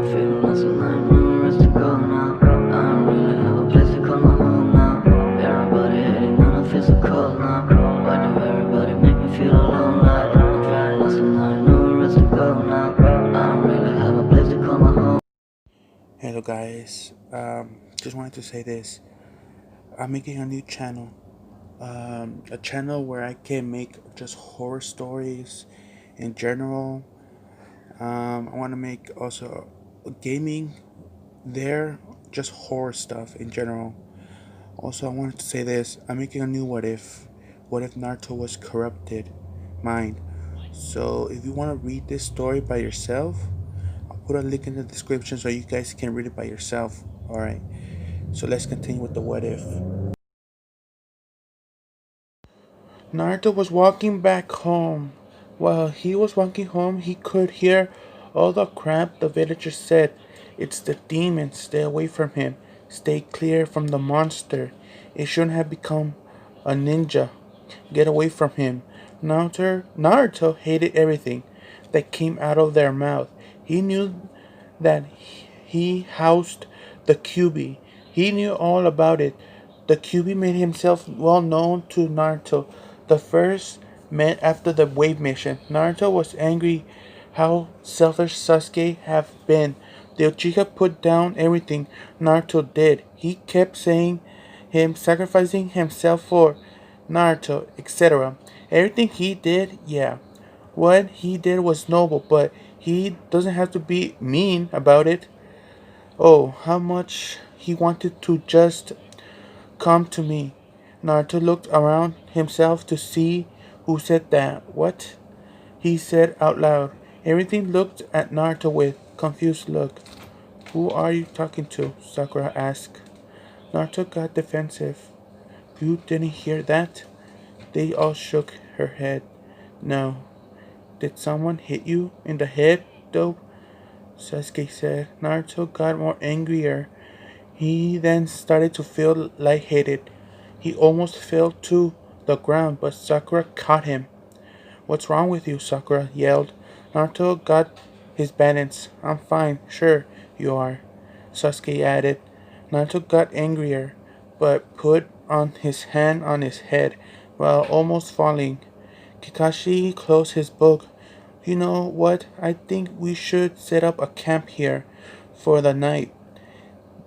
feeling lost and I know where else to go now. I don't really have a place to call my home now. Everybody hating on, I feel so cold now. Why do everybody make me feel alone? Like I'm feeling lost and I know where else to go now. I don't really have a place to call my home. Hello guys, just wanted to say this. I'm making a new channel, a channel where I can make just horror stories in general. I want to make also gaming there, just horror stuff in general. Also, I wanted to say this. I'm making a new what if. What if Naruto was corrupted mind? So if you want to read this story by yourself, I'll put a link in the description so you guys can read it by yourself. Alright. So let's continue with the what if. Naruto was walking back home. While he was walking home, he could hear all the crap the villagers said. It's the demon. Stay away from him. Stay clear from the monster. It shouldn't have become a ninja. Get away from him. Naruto hated everything that came out of their mouth. He knew that he housed the QB. He knew all about it. The QB made himself well known to Naruto. The first met after the wave mission. Naruto was angry how selfish Sasuke have been. The Uchiha put down everything Naruto did. He kept saying him sacrificing himself for Naruto, etc. Everything he did, yeah. What he did was noble, but he doesn't have to be mean about it. Oh, how much he wanted to just come to me. Naruto looked around himself to see who said that. What? He said out loud. Everything looked at Naruto with confused look. Who are you talking to? Sakura asked. Naruto got defensive. You didn't hear that? They all shook her head. No. Did someone hit you in the head, though? Sasuke said. Naruto got more angrier. He then started to feel lightheaded. He almost fell to the ground, but Sakura caught him. What's wrong with you? Sakura yelled. Naruto got his balance. I'm fine. Sure, you are. Sasuke added. Naruto got angrier, but put on his hand on his head while almost falling. Kakashi closed his book. You know what? I think we should set up a camp here for the night.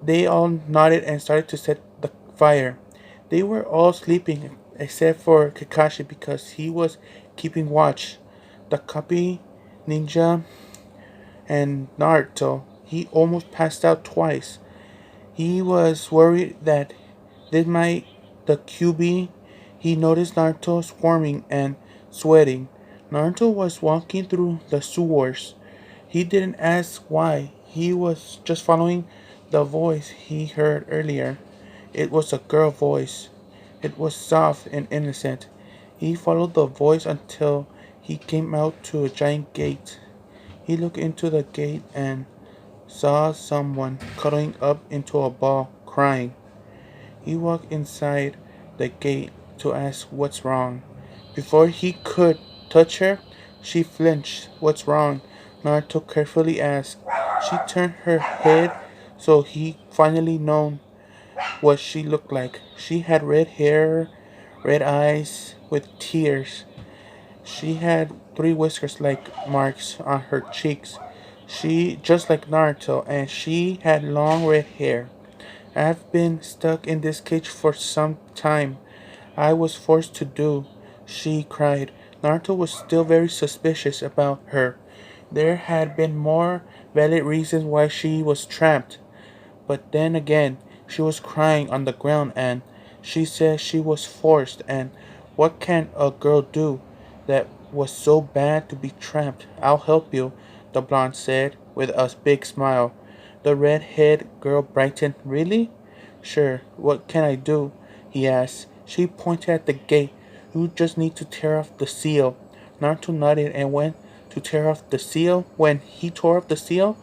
They all nodded and started to set the fire. They were all sleeping except for Kakashi because he was keeping watch. The copy ninja and Naruto. He almost passed out twice. He was worried that this might the QB. He noticed Naruto squirming and sweating. Naruto was walking through the sewers. He didn't ask why. He was just following the voice he heard earlier. It was a girl voice. It was soft and innocent. He followed the voice until he came out to a giant gate. He looked into the gate and saw someone cuddling up into a ball, crying. He walked inside the gate to ask what's wrong. Before he could touch her, she flinched. What's wrong? Naruto carefully asked. She turned her head so he finally known what she looked like. She had red hair, red eyes with tears. She had three whiskers like marks on her cheeks. She just like Naruto, and she had long red hair. I've been stuck in this cage for some time. I was forced to do, she cried. Naruto was still very suspicious about her. There had been more valid reasons why she was trapped. But then again, she was crying on the ground and she said she was forced, and what can a girl do that was so bad to be trapped? I'll help you, the blonde said with a big smile. The red-haired girl brightened. Really? Sure. What can I do? He asked. She pointed at the gate. You just need to tear off the seal. Naruto nodded and went to tear off the seal. When he tore off the seal,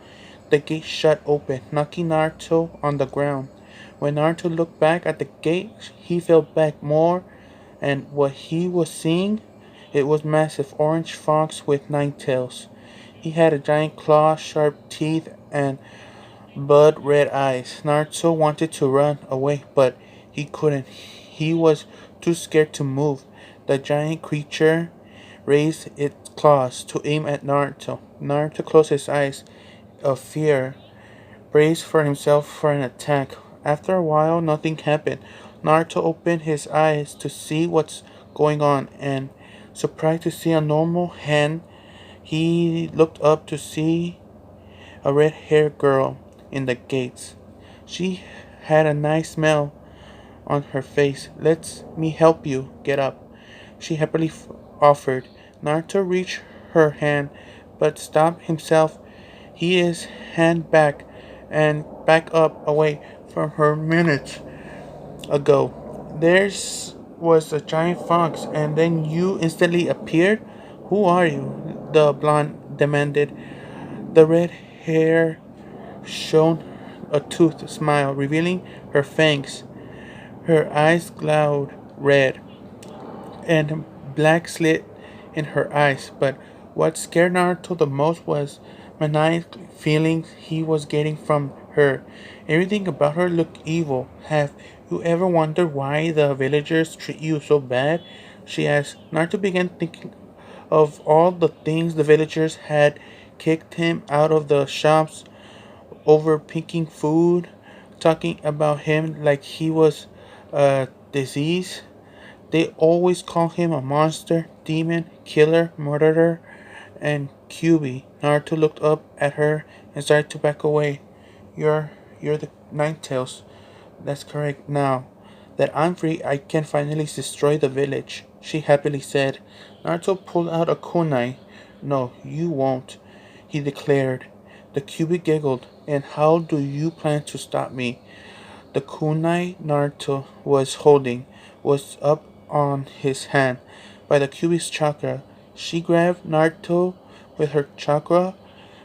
the gate shut open, knocking Naruto on the ground. When Naruto looked back at the gate, he fell back more, and what he was seeing, it was massive orange fox with nine tails. He had a giant claw, sharp teeth, and blood red eyes. Naruto wanted to run away, but he couldn't. He was too scared to move. The giant creature raised its claws to aim at Naruto. Naruto closed his eyes of fear, braced for himself for an attack. After a while, nothing happened. Naruto opened his eyes to see what's going on, and surprised to see a normal hand, he looked up to see a red-haired girl in the gates. She had a nice smile on her face. Let me help you get up, she happily offered. Naruto reached her hand, but stopped himself. His hand back and back up away from her minutes ago. There's was a giant fox, and then you instantly appeared. Who are you? The blonde demanded. The red hair shone a toothed smile, revealing her fangs. Her eyes glowed red, and black slit in her eyes. But what scared Naruto the most was maniac feelings he was getting from her. Everything about her looked evil. Have you ever wondered why the villagers treat you so bad? She asked. Naruto began thinking of all the things the villagers had kicked him out of the shops over picking food, talking about him like he was a disease. They always call him a monster, demon, killer, murderer, and QB. Naruto looked up at her and started to back away. You're the Ninetales. That's correct. Now that I'm free, I can finally destroy the village, she happily said. Naruto pulled out a kunai. No, you won't, he declared. The QB giggled. And how do you plan to stop me? The kunai Naruto was holding was up on his hand by the Kyuubi's chakra. She grabbed Naruto with her chakra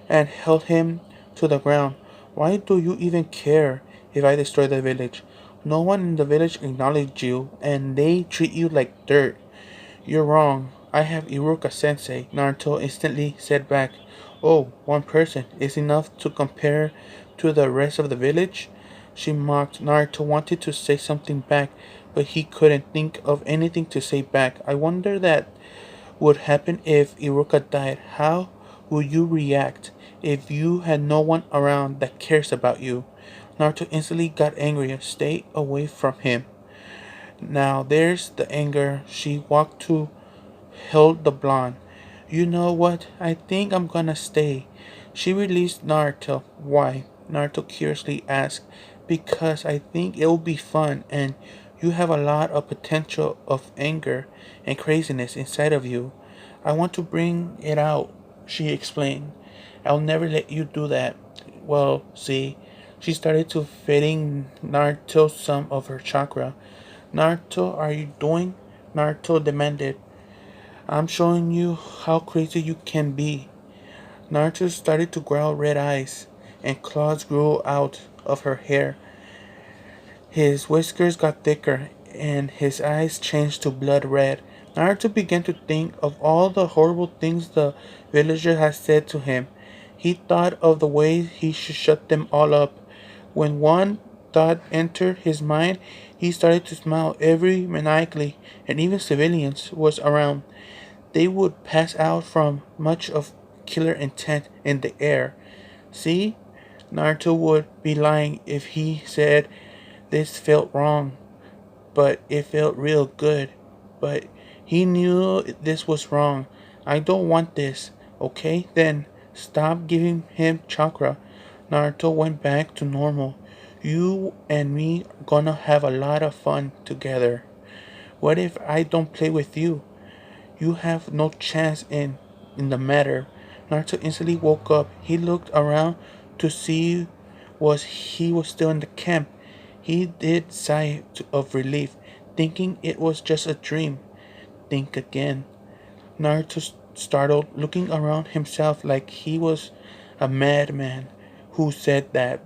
and held him to the ground. Why do you even care if I destroy the village? No one in the village acknowledged you, and they treat you like dirt. You're wrong. I have Iruka sensei, Naruto instantly said back. Oh, one person is enough to compare to the rest of the village? She mocked. Naruto wanted to say something back, but he couldn't think of anything to say back. I wonder that would happen if Iruka died. How would you react if you had no one around that cares about you? Naruto instantly got angry. Stay away from him. Now there's the anger. She walked to held the blonde. You know what? I think I'm gonna stay. She released Naruto. Why? Naruto curiously asked. Because I think it'll be fun and you have a lot of potential of anger and craziness inside of you. I want to bring it out, she explained. I'll never let you do that. Well, see, she started to feeding Naruto some of her chakra. Naruto, are you doing? Naruto demanded. I'm showing you how crazy you can be. Naruto started to growl red eyes, and claws grew out of her hair. His whiskers got thicker, and his eyes changed to blood red. Naruto began to think of all the horrible things the villager had said to him. He thought of the ways he should shut them all up. When one thought entered his mind, he started to smile every maniacally, and even civilians was around. They would pass out from much of killer intent in the air. See? Naruto would be lying if he said this felt wrong, but it felt real good. But he knew this was wrong. I don't want this. Okay, then stop giving him chakra. Naruto went back to normal. You and me gonna have a lot of fun together. What if I don't play with you? You have no chance in the matter. Naruto instantly woke up. He looked around to see he was still in the camp. He did sigh of relief, thinking it was just a dream. Think again. Naruto startled, looking around himself like he was a madman. Who said that?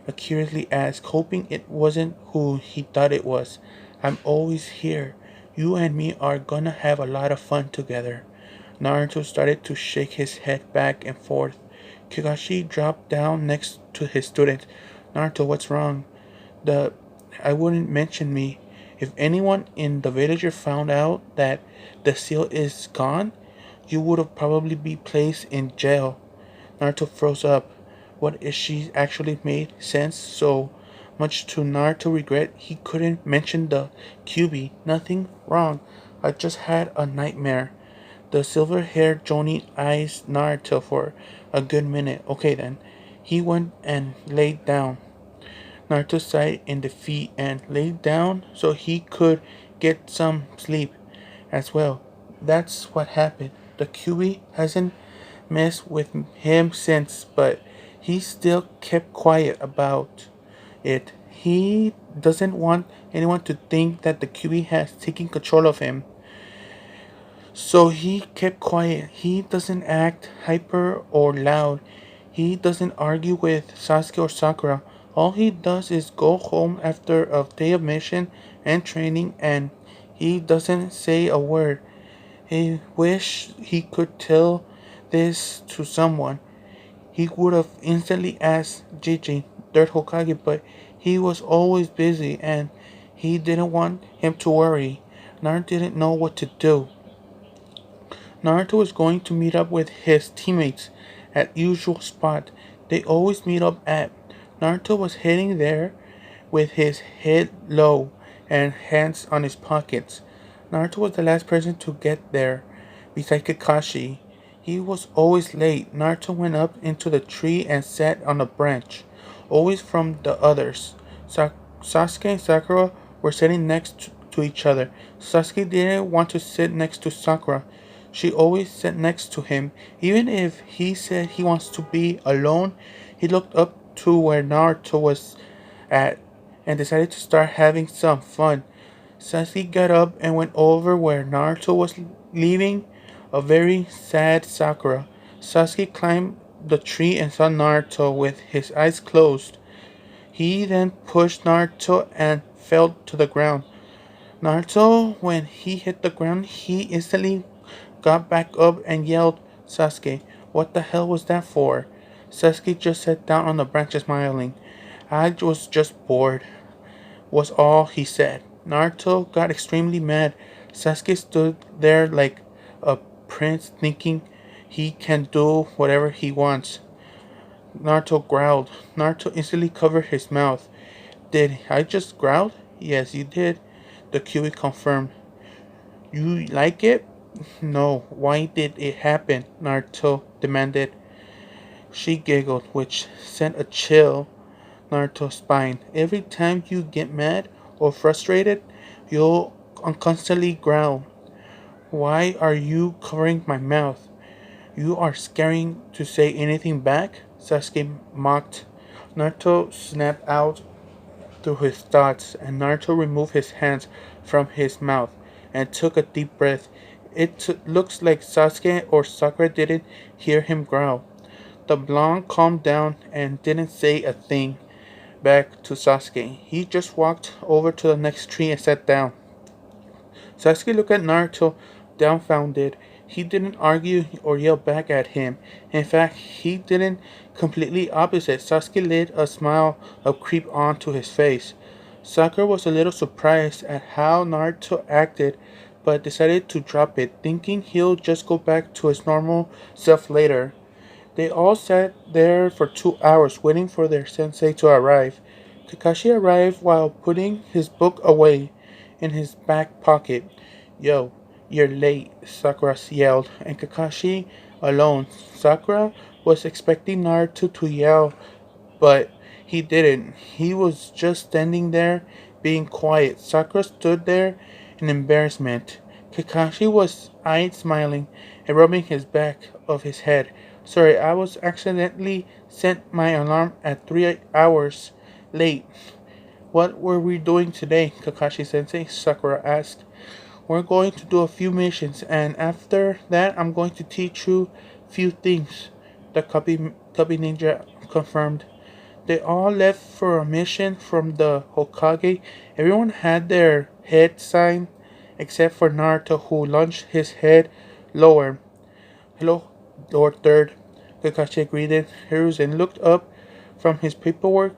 I curiously asked, hoping it wasn't who he thought it was. I'm always here. You and me are gonna have a lot of fun together. Naruto started to shake his head back and forth. Kakashi dropped down next to his student. Naruto, what's wrong? The I wouldn't mention me. If anyone in the villager found out that the seal is gone, you would have probably be placed in jail. Naruto froze up. What if she actually made sense so much to Naruto regret he couldn't mention the QB? Nothing wrong. I just had a nightmare. The silver haired Johnny eyes Naruto for a good minute. Okay then. He went and laid down. Naruto sighed in defeat and laid down so he could get some sleep as well. That's what happened. The QB hasn't messed with him since, but he still kept quiet about it. He doesn't want anyone to think that the QB has taken control of him. So he kept quiet. He doesn't act hyper or loud. He doesn't argue with Sasuke or Sakura. All he does is go home after a day of mission and training, and he doesn't say a word. He wish he could tell this to someone. He would have instantly asked Gigi, third Hokage, but he was always busy and he didn't want him to worry. Naruto didn't know what to do. Naruto was going to meet up with his teammates at usual spot they always meet up at. Naruto was heading there with his head low and hands on his pockets. Naruto was the last person to get there, beside Kakashi. He was always late. Naruto went up into the tree and sat on a branch, always from the others. Sasuke and Sakura were sitting next to each other. Sasuke didn't want to sit next to Sakura. She always sat next to him. Even if he said he wants to be alone, he looked up to where Naruto was at and decided to start having some fun. Sasuke got up and went over where Naruto was leaving a very sad Sakura. Sasuke climbed the tree and saw Naruto with his eyes closed. He then pushed Naruto and fell to the ground. Naruto, when he hit the ground, he instantly got back up and yelled, Sasuke, what the hell was that for? Sasuke just sat down on the branch smiling. I was just bored, was all he said. Naruto got extremely mad. Sasuke stood there like a prince thinking he can do whatever he wants. Naruto growled. Naruto instantly covered his mouth. Did I just growl? Yes, you did. The Kiwi confirmed. You like it? No. Why did it happen? Naruto demanded. She giggled, which sent a chill Naruto's spine. Every time you get mad or frustrated, you'll constantly growl. Why are you covering my mouth? You are scaring to say anything back? Sasuke mocked. Naruto snapped out through his thoughts, and Naruto removed his hands from his mouth and took a deep breath. It looks like Sasuke or Sakura didn't hear him growl. The blonde calmed down and didn't say a thing back to Sasuke. He just walked over to the next tree and sat down. Sasuke looked at Naruto, dumbfounded. He didn't argue or yell back at him. In fact, he didn't. Completely opposite. Sasuke let a smile creep onto his face. Sakura was a little surprised at how Naruto acted, but decided to drop it, thinking he'll just go back to his normal self later. They all sat there for 2 hours waiting for their sensei to arrive. Kakashi arrived while putting his book away in his back pocket. Yo, you're late, Sakura yelled, and Kakashi alone. Sakura was expecting Naruto to yell, but he didn't. He was just standing there, being quiet. Sakura stood there in embarrassment. Kakashi was eyed smiling and rubbing his back of his head. Sorry, I was accidentally set my alarm at 3 hours late. What were we doing today, Kakashi sensei? Sakura asked. We're going to do a few missions, and after that, I'm going to teach you few things, the cubby ninja confirmed. They all left for a mission from the Hokage. Everyone had their head signed, except for Naruto, who lunged his head lower. Hello, Lord Third. Kakashi greeted Hiruzen looked up from his paperwork.